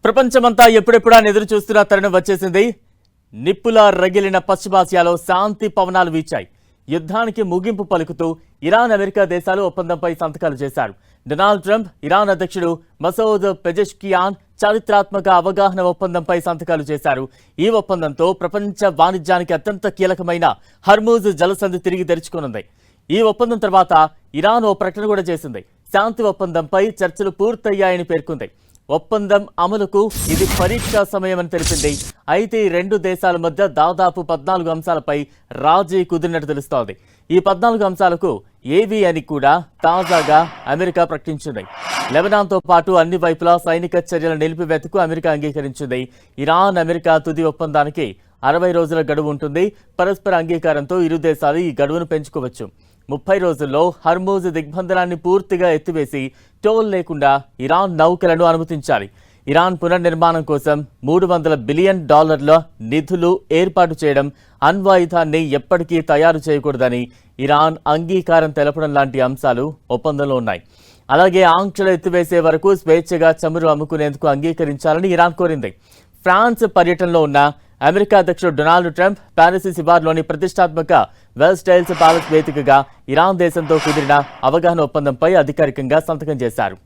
ప్రపంచమంతా ఎప్పుడెప్పుడా ఎదురు చూస్తున్న తరుణం వచ్చేసింది. నిప్పులా రగిలిన పశ్చిమాసియాలో శాంతి పవనాలు వీచాయి. యుద్ధానికి ముగింపు పలుకుతూ ఇరాన్, అమెరికా దేశాలు ఒప్పందంపై సంతకాలు చేశారు. డొనాల్డ్ ట్రంప్, ఇరాన్ అధ్యక్షుడు మసౌద్ పెజెష్కియాన్ చారిత్రాత్మక అవగాహన ఒప్పందంపై సంతకాలు చేశారు. ఈ ఒప్పందంతో ప్రపంచ వాణిజ్యానికి అత్యంత కీలకమైన హర్మూజ్ జలసంధి తిరిగి తెరుచుకోనుంది. ఈ ఒప్పందం తర్వాత ఇరాన్ ఓ ప్రకటన కూడా చేసింది. శాంతి ఒప్పందంపై చర్చలు పూర్తయ్యాయని పేర్కొంది. ఒప్పందం అమలుకు ఇది పరీక్షా సమయమని తెలిపింది. అయితే ఈ రెండు దేశాల మధ్య దాదాపు 14 అంశాలపై రాజీ కుదిరినట్టు తెలుస్తోంది. ఈ 14 అంశాలకు ఏవి అని కూడా తాజాగా అమెరికా ప్రకటించింది. లెబనాన్తో పాటు అన్ని వైపులా సైనిక చర్యల నిలిపివేతకు అమెరికా అంగీకరించింది. ఇరాన్, అమెరికా తుది ఒప్పందానికి 60 రోజుల గడువు ఉంటుంది. పరస్పర అంగీకారంతో ఇరు దేశాలు ఈ గడువును పెంచుకోవచ్చు. 30 రోజుల్లో హర్మూజ్ దిగ్బంధనాన్ని పూర్తిగా ఎత్తివేసి టోల్ లేకుండా ఇరాన్ నౌకలను అనుమతించాలి. ఇరాన్ పునర్నిర్మాణం కోసం $300 బిలియన్ నిధులు ఏర్పాటు చేయడం, అణ్వాయుధాన్ని ఎప్పటికీ తయారు చేయకూడదని ఇరాన్ అంగీకారం తెలపడం లాంటి అంశాలు ఒప్పందంలో ఉన్నాయి. అలాగే ఆంక్షలు ఎత్తివేసే వరకు స్వేచ్ఛగా చమురు అమ్ముకునేందుకు అంగీకరించాలని ఇరాన్ కోరింది. ఫ్రాన్స్ పర్యటనలో ఉన్న అమెరికా అధ్యక్షుడు డొనాల్డ్ ట్రంప్ ప్యారిస్ శివార్లోని ప్రతిష్టాత్మక వెల్స్టైల్స్ ప్యాలెస్ వేదికగా ఇరాన్ దేశంతో కుదిరిన అవగాహన ఒప్పందంపై అధికారికంగా సంతకం చేశారు.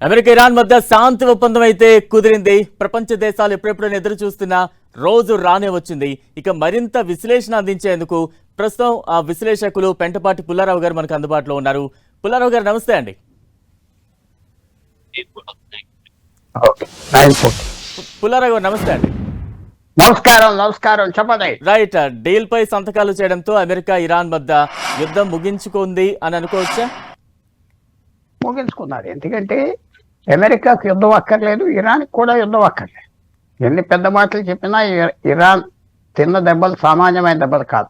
అమెరికా, ఇరాన్ మధ్య శాంతి ఒప్పందం అయితే కుదిరింది. ప్రపంచ దేశాలు ఎప్పుడెప్పుడైనా ఎదురు చూస్తున్న రోజు రానే వచ్చింది. ఇక మరింత విశ్లేషణ అందించేందుకు ప్రస్తుతం ఆ విశ్లేషకులు పెంటపాటి పుల్లారావు గారు మనకు అందుబాటులో ఉన్నారు. పుల్లారావు గారు నమస్తే అండి. పుల్లారావు గారు నమస్తే అండి. నమస్కారం చెప్పండి. రైట్, డీల్ పై సంతకాలు చేయడంతో అమెరికా, ఇరాన్ మధ్య యుద్ధం ముగించుకుంది అని అనుకోవచ్చా? ముగించుకున్నారు. ఎందుకంటే అమెరికాకు యుద్ధం అక్కర్లేదు, ఇరాన్కి కూడా యుద్ధం అక్కర్లేదు. ఎన్ని పెద్ద మాటలు చెప్పినా ఇరాన్ తిన్న దెబ్బలు సామాన్యమైన దెబ్బలు కాదు.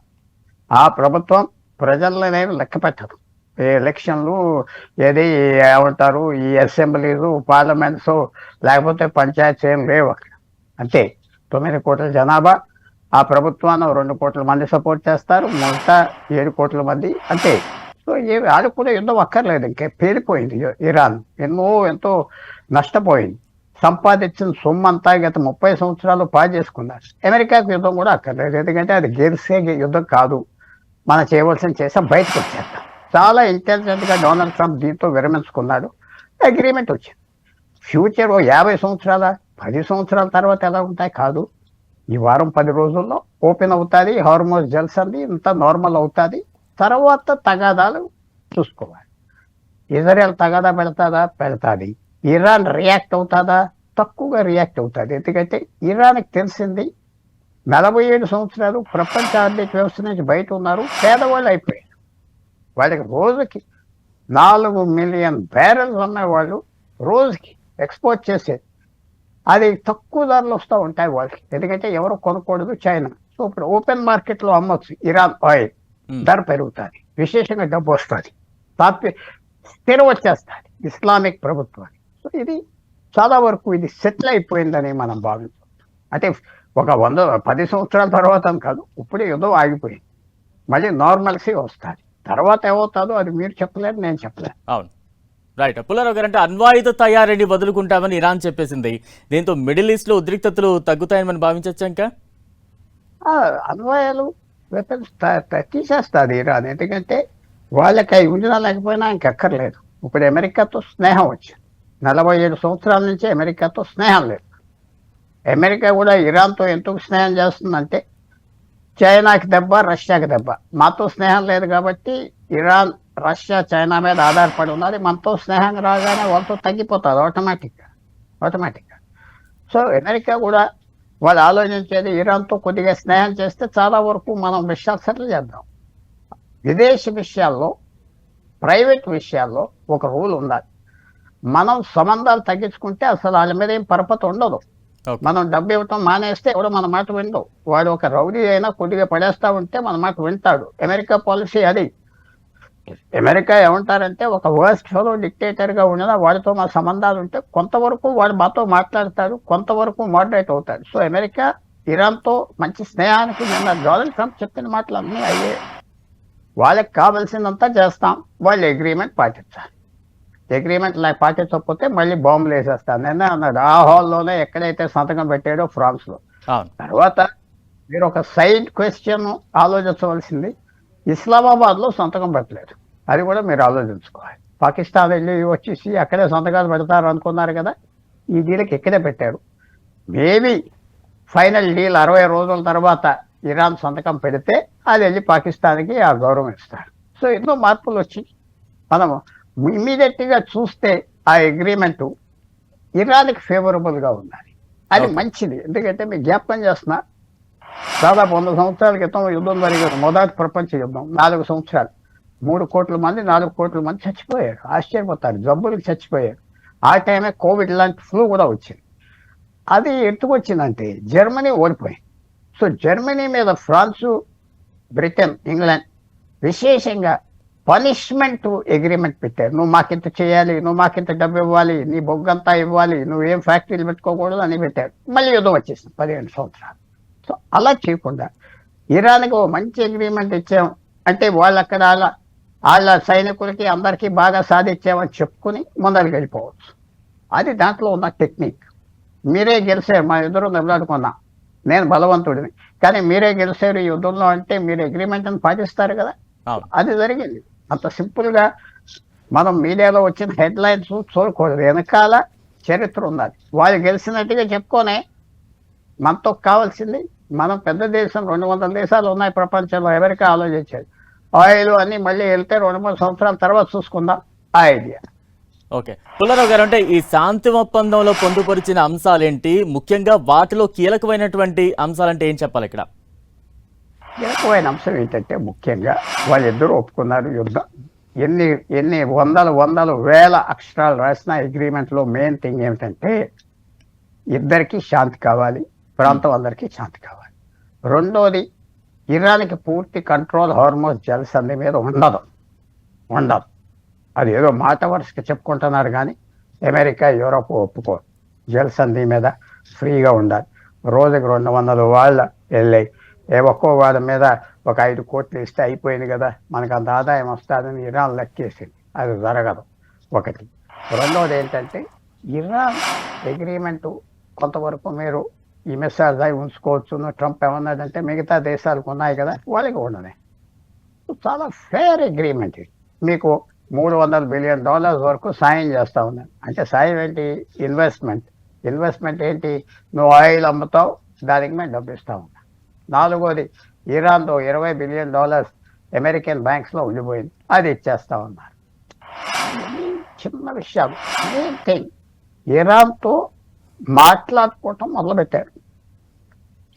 ఆ ప్రభుత్వం ప్రజలనేవి లెక్క పెట్టదు. ఈ ఎలక్షన్లు ఏది ఏమంటారు, ఈ అసెంబ్లీలు, పార్లమెంట్స్, లేకపోతే పంచాయత్ ఏం లేవు అక్కడ. అంతే, 9 కోట్ల జనాభా. ఆ ప్రభుత్వాన్ని 2 కోట్ల మంది సపోర్ట్ చేస్తారు, మిగతా 7 కోట్ల మంది అంతే. సో వాళ్ళు కూడా యుద్ధం అక్కర్లేదు. ఇంకే పేలిపోయింది ఇరాన్, ఎంతో నష్టపోయింది. సంపాదించిన సొమ్మంతా గత 30 సంవత్సరాలు చేసుకున్నారు. అమెరికాకు యుద్ధం కూడా అక్కర్లేదు, ఎందుకంటే అది గెలిసే యుద్ధం కాదు. మనం చేయవలసిన చేసాం, బయటకు వచ్చేస్తాం. చాలా ఇంటెలిజెంట్గా డొనాల్డ్ ట్రంప్ దీంతో విరమించుకున్నాడు. అగ్రిమెంట్ వచ్చింది. ఫ్యూచర్ 50 సంవత్సరాల 10 సంవత్సరాల తర్వాత ఎలా ఉంటాయి కాదు. ఈ వారం 10 రోజుల్లో ఓపెన్ అవుతుంది. హార్మోజ్ జల్సంది ఇంత నార్మల్ అవుతుంది. తర్వాత తగాదాలు చూసుకోవాలి. ఇజ్రాయెల్ తగాదా పెడతాది. ఇరాన్ రియాక్ట్ అవుతుందా? తక్కువగా రియాక్ట్ అవుతుంది. ఎందుకంటే ఇరాన్కి తెలిసింది 47 సంవత్సరాలు ప్రపంచ ఆర్థిక వ్యవస్థ నుంచి బయట ఉన్నారు, పేదవాళ్ళు అయిపోయారు. వాళ్ళకి రోజుకి 4 మిలియన్ బ్యారెల్స్ ఉన్నాయి వాళ్ళు రోజుకి ఎక్స్పోర్ట్ చేసేది. అది తక్కువ ధరలు వస్తూ ఉంటాయి వాళ్ళకి, ఎందుకంటే ఎవరు కొనకూడదు, చైనా. సో ఇప్పుడు ఓపెన్ మార్కెట్లో అమ్మొచ్చు ఇరాన్ ఆయిల్. ధర పెరుగుతుంది, విశేషంగా డబ్బు వస్తుంది, స్థిర వచ్చేస్తుంది ఇస్లామిక్ ప్రభుత్వానికి. సో ఇది చాలా వరకు ఇది సెటిల్ అయిపోయిందని మనం భావించాం. అంటే ఒక 10 సంవత్సరాల తర్వాత కాదు, ఇప్పుడే యుద్ధం ఆగిపోయింది. మళ్ళీ నార్మల్సీ వస్తుంది. తర్వాత ఏమవుతుందో అది మీరు చెప్పలేదు, నేను చెప్పలేదు. అవును, రైట్. పుల్లారావు గారు, అంటే అణ్వాయుధ తయారీని వదులుకుంటామని ఇరాన్ చెప్పేసింది. దీంతో మిడిల్ ఈస్ట్ లో ఉద్రిక్తతలు తగ్గుతాయని మనం భావించచ్చా? ఇంకా అణ్వాయాలు వెపన్స్ తీసేస్తుంది ఇరాన్, ఎందుకంటే వాళ్ళకి అవి ఉండినా లేకపోయినా ఇంకెక్కర్లేదు. ఇప్పుడు అమెరికాతో స్నేహం వచ్చింది. 47 సంవత్సరాల నుంచి అమెరికాతో స్నేహం లేదు. అమెరికా కూడా ఇరాన్తో ఎందుకు స్నేహం చేస్తుందంటే చైనాకి దెబ్బ, రష్యాకి దెబ్బ. మాతో స్నేహం లేదు కాబట్టి ఇరాన్, రష్యా, చైనా మీద ఆధారపడి ఉన్నది. మనతో స్నేహం రాగానే వాళ్ళతో తగ్గిపోతుంది ఆటోమేటిక్గా. సో అమెరికా కూడా వాళ్ళు ఆలోచించేది ఇరాన్తో కొద్దిగా స్నేహం చేస్తే చాలా వరకు మనం విషయాలు సెటిల్ చేద్దాం. విదేశీ విషయాల్లో, ప్రైవేట్ విషయాల్లో ఒక రూల్ ఉండాలి. మనం సంబంధాలు తగ్గించుకుంటే అసలు వాళ్ళ మీద ఏం పరపతి ఉండదు. మనం డబ్బు ఇవ్వటం మానేస్తే కూడా మన మాట విండవు. వాడు ఒక రౌడీ అయినా కొద్దిగా పడేస్తా ఉంటే మన మాట వింటాడు. అమెరికా పాలసీ అది. అమెరికా ఏమంటారంటే ఒక వర్స్ట్ ఫెలో డిక్టేటర్గా ఉన్నదా వాడితో మా సంబంధాలు ఉంటే కొంతవరకు వాడు మాతో మాట్లాడతారు, కొంతవరకు మోడరేట్ అవుతారు. సో అమెరికా ఇరాన్తో మంచి స్నేహానికి నిన్న డొనాల్డ్ ట్రంప్ చెప్పిన మాటలు అన్నీ అయ్యే. వాళ్ళకి కావాల్సిందంతా చేస్తాం, వాళ్ళు అగ్రిమెంట్ పాటించాలి. అగ్రిమెంట్ పాటించకపోతే మళ్ళీ బాంబులు వేసేస్తాను నిన్న అన్నాడు. ఆ హాల్లోనే ఎక్కడైతే సంతకం పెట్టాడో ఫ్రాన్స్లో. తర్వాత మీరు ఒక సైడ్ క్వశ్చన్ ఆలోచించవలసింది, ఇస్లామాబాద్లో సంతకం పెట్టలేదు. అది కూడా మీరు ఆలోచించుకోవాలి. పాకిస్తాన్ వెళ్ళి వచ్చేసి అక్కడే సంతకాలు పెడతారు అనుకున్నారు కదా, ఈ డీల్కి ఇక్కడే పెట్టారు. మేబీ ఫైనల్ డీల్ 60 రోజుల తర్వాత ఇరాన్ సంతకం పెడితే అది వెళ్ళి పాకిస్తాన్కి ఆ గౌరవం ఇస్తారు. సో ఎన్నో మార్పులు వచ్చి మనము ఇమ్మీడియట్గా చూస్తే ఆ అగ్రిమెంటు ఇరాన్కి ఫేవరబుల్గా ఉండాలి. అది మంచిది. ఎందుకంటే మీకు జ్ఞాపకం చేస్తున్నా, దాదాపు 100 సంవత్సరాల క్రితం యుద్ధం జరిగింది, మొదటి ప్రపంచ యుద్ధం. 4 సంవత్సరాలు 3 కోట్ల మంది 4 కోట్ల మంది చచ్చిపోయారు. ఆశ్చర్యపోతారు, జబ్బులకు చచ్చిపోయారు. ఆ టైమే కోవిడ్ లాంటి ఫ్లూ కూడా వచ్చింది. అది ఎందుకు వచ్చిందంటే జర్మనీ ఓడిపోయింది. సో జర్మనీ మీద ఫ్రాన్సు, బ్రిటన్, ఇంగ్లాండ్ విశేషంగా పనిష్మెంట్ అగ్రిమెంట్ పెట్టారు. నువ్వు మాకింత చేయాలి, నువ్వు మాకింత డబ్బు ఇవ్వాలి, నీ బొగ్గంతా ఇవ్వాలి, నువ్వేం ఫ్యాక్టరీలు పెట్టుకోకూడదు అని పెట్టారు. మళ్ళీ యుద్ధం వచ్చేసింది 15 సంవత్సరాలు. సో అలా చేయకుండా ఇరాన్కి ఓ మంచి అగ్రిమెంట్ ఇచ్చాం అంటే వాళ్ళు అక్కడ వాళ్ళ సైనికులకి అందరికీ బాగా సాధించామని చెప్పుకుని ముందరికి వెళ్ళిపోవచ్చు. అది దాంట్లో ఉన్న టెక్నిక్. మీరే గెలిచారు, మా ఇద్దరు దెబ్బలాడుకున్నాం, నేను బలవంతుడిని, కానీ మీరే గెలిచారు ఈ యుద్ధంలో అంటే మీరు అగ్రిమెంట్ని పాటిస్తారు కదా. అది జరిగింది. అంత సింపుల్గా మనం మీడియాలో వచ్చిన హెడ్లైన్స్ చూడకూడదు, వెనకాల చరిత్ర ఉన్నది. వాళ్ళు గెలిచినట్టుగా చెప్పుకొనే మనతో కావాల్సింది, మనం పెద్ద దేశం, 200 దేశాలు ఉన్నాయి ప్రపంచంలో. అమెరికా ఆలోచించేది ఆయిల్ అన్ని మళ్ళీ వెళ్తే 2-3 సంవత్సరాల తర్వాత చూసుకుందాం ఆ ఐడియా. ఓకే, పుల్లారావు గారు, అంటే ఈ శాంతి ఒప్పందంలో పొందుపరిచిన అంశాలేంటి, ముఖ్యంగా వాటిలో కీలకమైనటువంటి అంశాలంటే ఏం చెప్పాలి ఇక్కడ? కీలకమైన అంశం ఏంటంటే ముఖ్యంగా వాళ్ళిద్దరూ ఒప్పుకున్నారు యుద్ధం. ఎన్ని వందలు వేల అక్షరాలు రాసిన అగ్రిమెంట్లో మెయిన్ థింగ్ ఏమిటంటే ఇద్దరికి శాంతి కావాలి, ప్రాంతం అందరికీ శాంతి కావాలి. రెండోది, ఇరాన్కి పూర్తి కంట్రోల్ హార్మోజ్ జలసంధి మీద ఉండదు. అది ఏదో మాట వరుసగా చెప్పుకుంటున్నారు కానీ అమెరికా, యూరోప్ ఒప్పుకోరు. జలసంధి మీద ఫ్రీగా ఉండాలి. రోజుకి 200 వాళ్ళ వెళ్ళాయి. ఒక్కో వాళ్ళ మీద ఒక 5 కోట్లు ఇస్తే అయిపోయింది కదా, మనకు అంత ఆదాయం వస్తుందని ఇరాన్ లెక్కేసింది. అది జరగదు ఒకటి. రెండవది ఏంటంటే ఇరాన్ అగ్రిమెంటు కొంతవరకు మీరు ఈ మిసైల్స్ అవి ఉంచుకోవచ్చు. ట్రంప్ ఏమన్నాడంటే మిగతా దేశాలకు ఉన్నాయి కదా వాళ్ళకి ఉండనే. చాలా ఫేర్ అగ్రిమెంట్ ఇది. మీకు $300 బిలియన్ వరకు సాయం చేస్తూ ఉన్నాను. అంటే సాయం ఏంటి? ఇన్వెస్ట్మెంట్ ఏంటి? నువ్వు ఆయిల్ అమ్ముతావు, దానికి మేము డబ్బు ఇస్తా ఉన్నా. నాలుగోది, ఇరాన్తో $20 బిలియన్ అమెరికన్ బ్యాంక్స్లో ఉండిపోయింది, అది ఇచ్చేస్తా ఉన్నారు. చిన్న విషయాలు. మెయిన్ థింగ్, ఇరాన్తో మాట్లాడుకోవటం మొదలుపెట్టారు.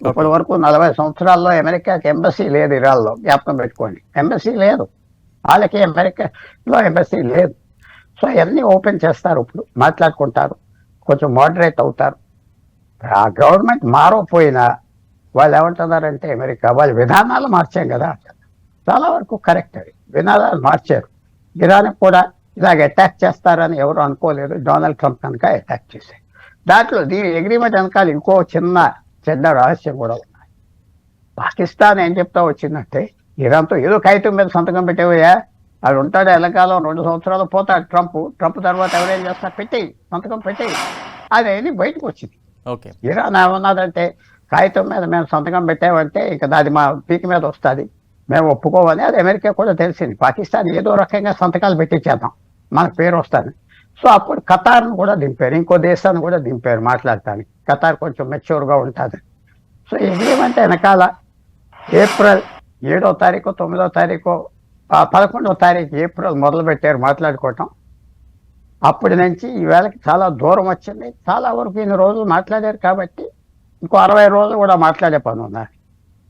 ఇప్పటి వరకు 40 సంవత్సరాల్లో అమెరికాకి ఎంబసీ లేదు ఇరాన్లో, జ్ఞాపకం పెట్టుకోండి. ఎంబసీ లేదు వాళ్ళకి, అమెరికాలో ఎంబసీ లేదు. సో అవన్నీ ఓపెన్ చేస్తారు, ఇప్పుడు మాట్లాడుకుంటారు, కొంచెం మోడరేట్ అవుతారు. ఆ గవర్నమెంట్ మారకపోయినా వాళ్ళు ఏమంటున్నారంటే అమెరికా వాళ్ళ విధానాలు మార్చాం కదా, చాలా వరకు కరెక్ట్. అది విధానాలు మార్చారు. ఇరాన్ కూడా ఇలాగ అటాక్ చేస్తారని ఎవరు అనుకోలేదు. డొనాల్డ్ ట్రంప్ కనుక అటాక్ చేశారు. దాంట్లో దీని అగ్రిమెంట్ వెనకాల ఇంకో చిన్న చెడ్డ రహస్యం కూడా ఉన్నాయి. పాకిస్తాన్ ఏం చెప్తా వచ్చిందంటే ఇరాన్తో ఏదో కాగితం మీద సంతకం పెట్టేవయ్యా, అది ఉంటాడు ఎల్లకాలం 2 సంవత్సరాలు పోతాడు ట్రంప్ తర్వాత ఎవరేం చేస్తారు, పెట్టేయి సంతకం పెట్టేయి అనేది బయటకు వచ్చింది. ఇరాన్ ఏమన్నదంటే కాగితం మీద మేము సంతకం పెట్టామంటే ఇక అది మా పీక్ మీద వస్తుంది, మేము ఒప్పుకోవాలి. అది అమెరికా కూడా తెలిసింది. పాకిస్తాన్ ఏదో రకంగా సంతకాలు పెట్టించేద్దాం, మనకు పేరు వస్తుంది. సో అప్పుడు ఖతార్ను కూడా దింపారు, ఇంకో దేశాన్ని కూడా దింపారు మాట్లాడటానికి. ఖతార్ కొంచెం మెచ్యూర్గా ఉంటుంది. సో అగ్రిమెంట్ వెనకాల ఏప్రిల్ 7వ తారీఖు 9వ తారీఖు 11వ తారీఖు ఏప్రిల్ మొదలుపెట్టారు మాట్లాడుకోవటం. అప్పటి నుంచి ఈవేళకి చాలా దూరం వచ్చింది. చాలా వరకు ఇన్ని రోజులు మాట్లాడారు కాబట్టి ఇంకో 60 రోజులు కూడా మాట్లాడే పని ఉన్నారు.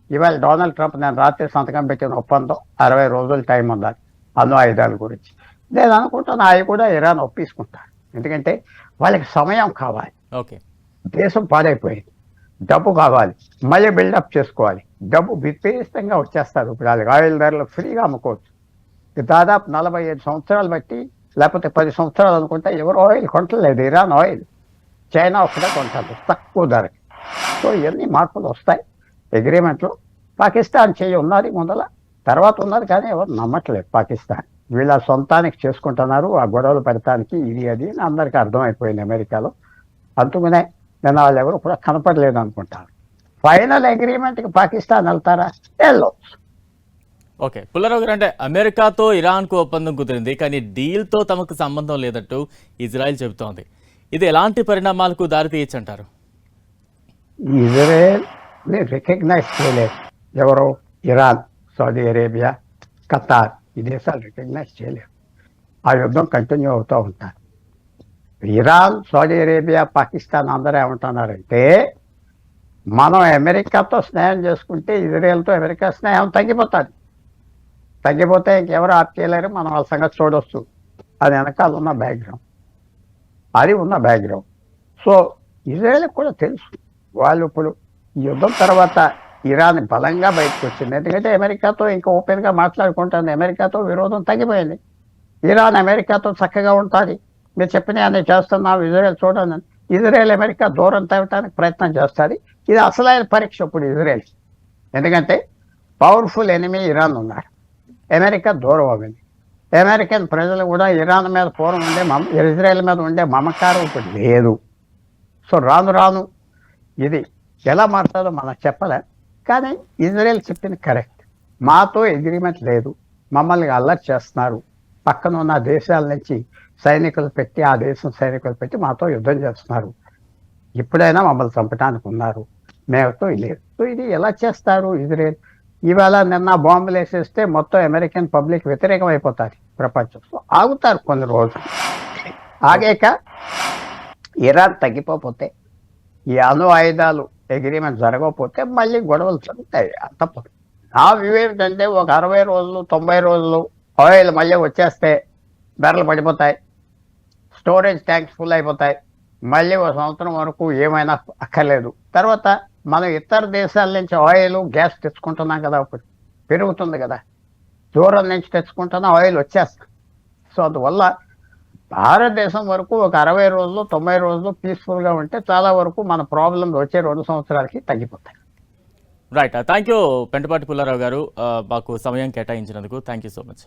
ఇవాళ డొనాల్డ్ ట్రంప్ నేను రాత్రి సంతకం పెట్టిన ఒప్పందం 60 రోజులు టైం ఉండాలి అణు ఆయుధాల గురించి. నేను అనుకుంటాను అవి కూడా ఇరాన్ ఒప్పించుకుంటారు. ఎందుకంటే వాళ్ళకి సమయం కావాలి. దేశం పాడైపోయింది, డబ్బు కావాలి, మళ్ళీ బిల్డప్ చేసుకోవాలి. డబ్బు విపరీతంగా వచ్చేస్తారు. ఇప్పుడు వాళ్ళకి ఆయిల్ ధరలు ఫ్రీగా అమ్ముకోవచ్చు. దాదాపు 45 సంవత్సరాలు బట్టి లేకపోతే 10 సంవత్సరాలు అనుకుంటే ఎవరు ఆయిల్ కొంటలేదు. ఇరాన్ ఆయిల్ చైనా ఒక్కడే కొంటారు తక్కువ ధరకి. సో ఇవన్నీ మార్పులు వస్తాయి అగ్రిమెంట్లో. పాకిస్తాన్ చేయి ఉన్నది ముందల, తర్వాత ఉన్నది, కానీ ఎవరు నమ్మట్లేదు పాకిస్తాన్. వీళ్ళ సొంతానికి చేసుకుంటున్నారు ఆ గొడవలు పెడతానికి, ఇది అది అని అందరికీ అర్థమైపోయింది అమెరికాలో. అందుకనే నిన్న వాళ్ళు ఎవరు కూడా కనపడలేదు అనుకుంటారు. ఫైనల్ అగ్రిమెంట్కి పాకిస్తాన్ వెళ్తారా? వెళ్ళవచ్చు. ఓకే, పుల్లారావు గారు, అంటే అమెరికాతో ఇరాన్కు ఒప్పందం కుదిరింది, కానీ డీల్తో తమకు సంబంధం లేదంటూ ఇజ్రాయెల్ చెబుతోంది. ఇది ఎలాంటి పరిణామాలకు దారితీయచ్చంటారు? ఇజ్రాయెల్ రికగ్నైజ్ చేయలేదు. ఎవరు? ఇరాన్, సౌదీ అరేబియా, ఖతార్, ఈ దేశాలు రికగ్నైజ్ చేయలేరు. ఆ యుద్ధం కంటిన్యూ అవుతూ ఉంటారు. ఇరాన్, సౌదీ అరేబియా, పాకిస్తాన్ అందరూ ఏమంటున్నారంటే, మనం అమెరికాతో స్నేహం చేసుకుంటే ఇజ్రాయెల్తో అమెరికా స్నేహం తగ్గిపోతుంది. తగ్గిపోతే ఇంకెవరు ఆప్ చేయలేరు, మనం వాళ్ళ సంగతి చూడొచ్చు. అది వెనకాల ఉన్న బ్యాక్గ్రౌండ్, అది ఉన్న బ్యాక్గ్రౌండ్. సో ఇజ్రాయెల్కి కూడా తెలుసు. వాళ్ళు ఇప్పుడు ఈ యుద్ధం తర్వాత ఇరాన్ బలంగా బయటకు వచ్చింది. ఎందుకంటే అమెరికాతో ఇంకా ఓపెన్గా మాట్లాడుకుంటుంది. అమెరికాతో విరోధం తగ్గిపోయింది. ఇరాన్ అమెరికాతో చక్కగా ఉంటుంది. మీరు చెప్పిన అన్నీ చేస్తున్నాం, ఇజ్రాయెల్ చూడండి. ఇజ్రాయెల్ అమెరికా దూరం తవ్వటానికి ప్రయత్నం చేస్తుంది. ఇది అసలైన పరీక్ష ఇప్పుడు ఇజ్రాయెల్. ఎందుకంటే పవర్ఫుల్ ఎనిమీ ఇరాన్ ఉన్నారు. అమెరికా దూరం అయింది. అమెరికన్ ప్రజలు కూడా ఇరాన్ మీద పూర్వం ఉండే ఇజ్రాయెల్ మీద ఉండే మమకారం ఇప్పుడు లేదు. సో రాను రాను ఇది ఎలా మారుతుందో మనం చెప్పలే. కానీ ఇజ్రాయెల్ చెప్పింది కరెక్ట్. మాతో అగ్రిమెంట్ లేదు, మమ్మల్ని అల్లరి చేస్తున్నారు, పక్కన ఉన్న దేశాల నుంచి సైనికులు పెట్టి, ఆ దేశం సైనికులు పెట్టి మాతో యుద్ధం చేస్తున్నారు, ఇప్పుడైనా మమ్మల్ని చంపడానికి ఉన్నారు, మేమతో లేదు. సో ఇది ఎలా చేస్తారు ఇజ్రాయెల్? ఇవాళ నిన్న బాంబులు వేసేస్తే మొత్తం అమెరికన్ పబ్లిక్ వ్యతిరేకం అయిపోతారు ప్రపంచం. సో ఆగుతారు కొన్ని రోజులు. ఆగాక ఇరాన్ తగ్గిపోతే, ఈ అణు ఆయుధాలు అగ్రిమెంట్ జరగకపోతే మళ్ళీ గొడవలు జరుగుతాయి. తప్పదు. నా వ్యూ ఏంటంటే ఒక 60 రోజులు 90 రోజులు ఆయిల్ మళ్ళీ వచ్చేస్తే ధరలు పడిపోతాయి, స్టోరేజ్ ట్యాంక్స్ ఫుల్ అయిపోతాయి, మళ్ళీ ఒక సంవత్సరం వరకు ఏమైనా అక్కర్లేదు. తర్వాత మనం ఇతర దేశాల నుంచి ఆయిల్ గ్యాస్ తెచ్చుకుంటున్నాం కదా, ఇప్పుడు పెరుగుతుంది కదా, దూరం నుంచి తెచ్చుకుంటున్న ఆయిల్ వచ్చేస్తాం. సో అందువల్ల భారతదేశం వరకు ఒక 60 రోజులు 90 రోజులు పీస్ఫుల్గా ఉంటే చాలా వరకు మన ప్రాబ్లమ్స్ వచ్చే 2 సంవత్సరాలకి తగ్గిపోతాయి. Right, thank you Pentapati Pullarao గారు, మాకు సమయం కేటాయించినందుకు థ్యాంక్ యూ సో మచ్.